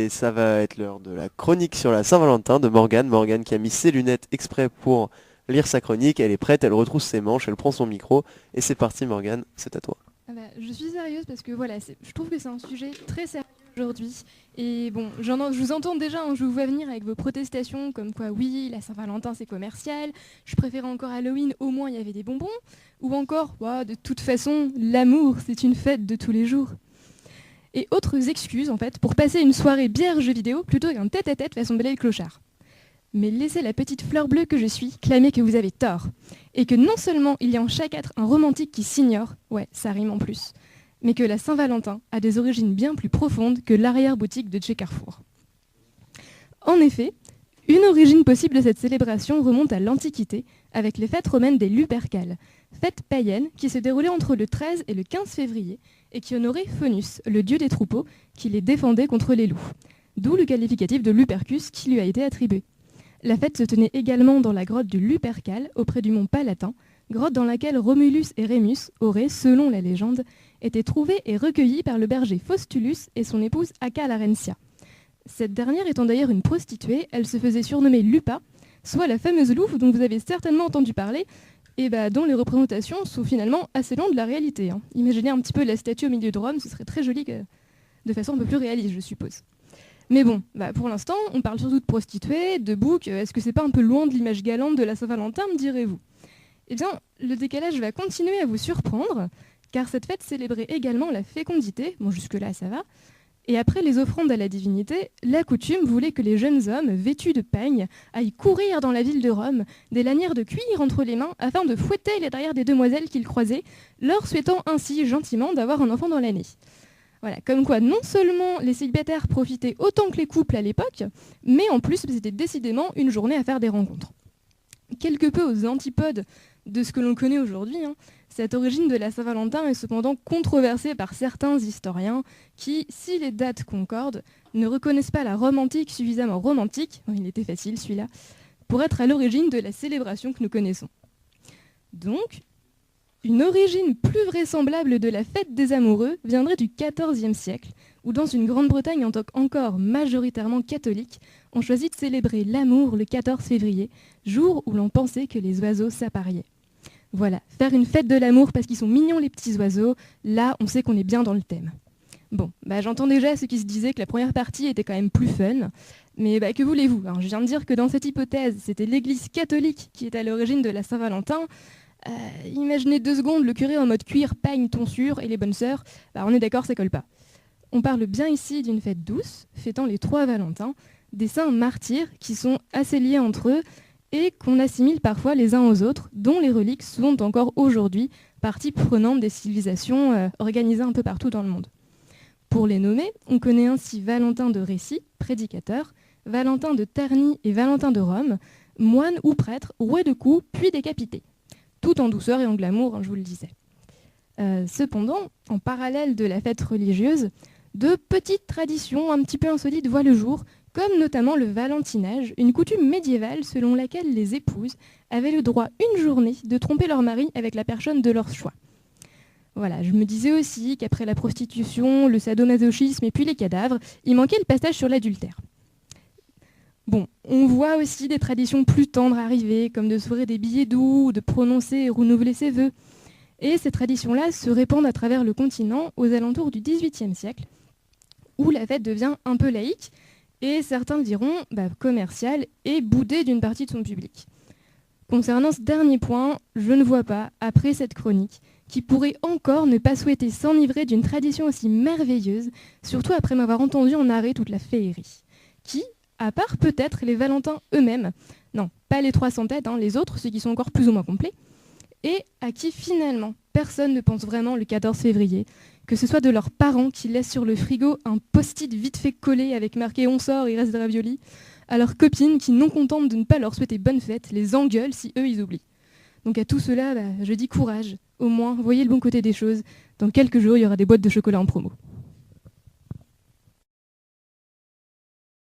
et ça va être l'heure de la chronique sur la Saint-Valentin de Morgane. Morgane qui a mis ses lunettes exprès pour lire sa chronique. Elle est prête, elle retrousse ses manches, elle prend son micro. Et c'est parti Morgane, c'est à toi. Ah bah, je suis sérieuse parce que voilà, je trouve que c'est un sujet très sérieux aujourd'hui. Et bon, je vous entends déjà, je vous vois venir avec vos protestations comme quoi oui, la Saint-Valentin c'est commercial, je préférais encore Halloween, au moins il y avait des bonbons. Ou encore, de toute façon, l'amour c'est une fête de tous les jours. Et autres excuses en fait pour passer une soirée bière jeux vidéo plutôt qu'un tête-à-tête façon Bel et le Clochard. Mais laissez la petite fleur bleue que je suis clamer que vous avez tort. Et que non seulement il y a en chaque être un romantique qui s'ignore, ouais, ça rime en plus, mais que la Saint-Valentin a des origines bien plus profondes que l'arrière-boutique de chez Carrefour. En effet, une origine possible de cette célébration remonte à l'Antiquité, avec les fêtes romaines des Lupercales, fêtes païennes qui se déroulaient entre le 13 et le 15 février, et qui honoraient Faunus, le dieu des troupeaux, qui les défendait contre les loups. D'où le qualificatif de Lupercus qui lui a été attribué. La fête se tenait également dans la grotte du Lupercal, auprès du mont Palatin, grotte dans laquelle Romulus et Rémus auraient, selon la légende, été trouvés et recueillis par le berger Faustulus et son épouse Acca Larentia. Cette dernière étant d'ailleurs une prostituée, elle se faisait surnommer Lupa, soit la fameuse louve dont vous avez certainement entendu parler, et dont les représentations sont finalement assez loin de la réalité. Imaginez un petit peu la statue au milieu de Rome, ce serait très joli de façon un peu plus réaliste, je suppose. Mais bon, pour l'instant, on parle surtout de prostituées, de boucs. Est-ce que c'est pas un peu loin de l'image galante de la Saint-Valentin, me direz-vous ? Eh bien, le décalage va continuer à vous surprendre, car cette fête célébrait également la fécondité, bon jusque-là ça va, et après les offrandes à la divinité, la coutume voulait que les jeunes hommes, vêtus de pagne, aillent courir dans la ville de Rome, des lanières de cuir entre les mains, afin de fouetter les derrières des demoiselles qu'ils croisaient, leur souhaitant ainsi gentiment d'avoir un enfant dans l'année. Voilà, comme quoi non seulement les célibataires profitaient autant que les couples à l'époque, mais en plus c'était décidément une journée à faire des rencontres. Quelque peu aux antipodes de ce que l'on connaît aujourd'hui, cette origine de la Saint-Valentin est cependant controversée par certains historiens qui, si les dates concordent, ne reconnaissent pas la Rome antique suffisamment romantique, il était facile celui-là, pour être à l'origine de la célébration que nous connaissons. Donc, une origine plus vraisemblable de la fête des amoureux viendrait du XIVe siècle, où dans une Grande-Bretagne encore majoritairement catholique, on choisit de célébrer l'amour le 14 février, jour où l'on pensait que les oiseaux s'appariaient. Voilà, faire une fête de l'amour parce qu'ils sont mignons les petits oiseaux, là on sait qu'on est bien dans le thème. Bon, j'entends déjà ceux qui se disaient que la première partie était quand même plus fun, mais que voulez-vous, je viens de dire que dans cette hypothèse, c'était l'Église catholique qui est à l'origine de la Saint-Valentin. Imaginez 2 secondes le curé en mode cuir, pagne, tonsure et les bonnes sœurs, on est d'accord, ça colle pas. On parle bien ici d'une fête douce, fêtant les 3 Valentins, des saints martyrs qui sont assez liés entre eux et qu'on assimile parfois les uns aux autres, dont les reliques sont encore aujourd'hui partie prenante des civilisations organisées un peu partout dans le monde. Pour les nommer, on connaît ainsi Valentin de Récy, prédicateur, Valentin de Terni et Valentin de Rome, moine ou prêtre, roué de coups, puis décapité. Tout en douceur et en glamour, je vous le disais. Cependant, en parallèle de la fête religieuse, de petites traditions un petit peu insolites voient le jour, comme notamment le valentinage, une coutume médiévale selon laquelle les épouses avaient le droit une journée de tromper leur mari avec la personne de leur choix. Voilà, je me disais aussi qu'après la prostitution, le sadomasochisme et puis les cadavres, il manquait le passage sur l'adultère. Bon, on voit aussi des traditions plus tendres arriver, comme de s'offrir des billets doux, ou de prononcer et renouveler ses vœux. Et ces traditions-là se répandent à travers le continent aux alentours du XVIIIe siècle, où la fête devient un peu laïque, et certains diront commerciale et boudée d'une partie de son public. Concernant ce dernier point, je ne vois pas, après cette chronique, qui pourrait encore ne pas souhaiter s'enivrer d'une tradition aussi merveilleuse, surtout après m'avoir entendu en arrêt toute la féerie, qui, à part peut-être les Valentins eux-mêmes, non, pas les 300 têtes, les autres, ceux qui sont encore plus ou moins complets, et à qui finalement personne ne pense vraiment le 14 février, que ce soit de leurs parents qui laissent sur le frigo un post-it vite fait collé avec marqué « On sort, il reste des raviolis », à leurs copines qui, non contentes de ne pas leur souhaiter bonne fête, les engueulent si eux ils oublient. Donc à tout cela, je dis courage, au moins voyez le bon côté des choses, dans quelques jours il y aura des boîtes de chocolat en promo.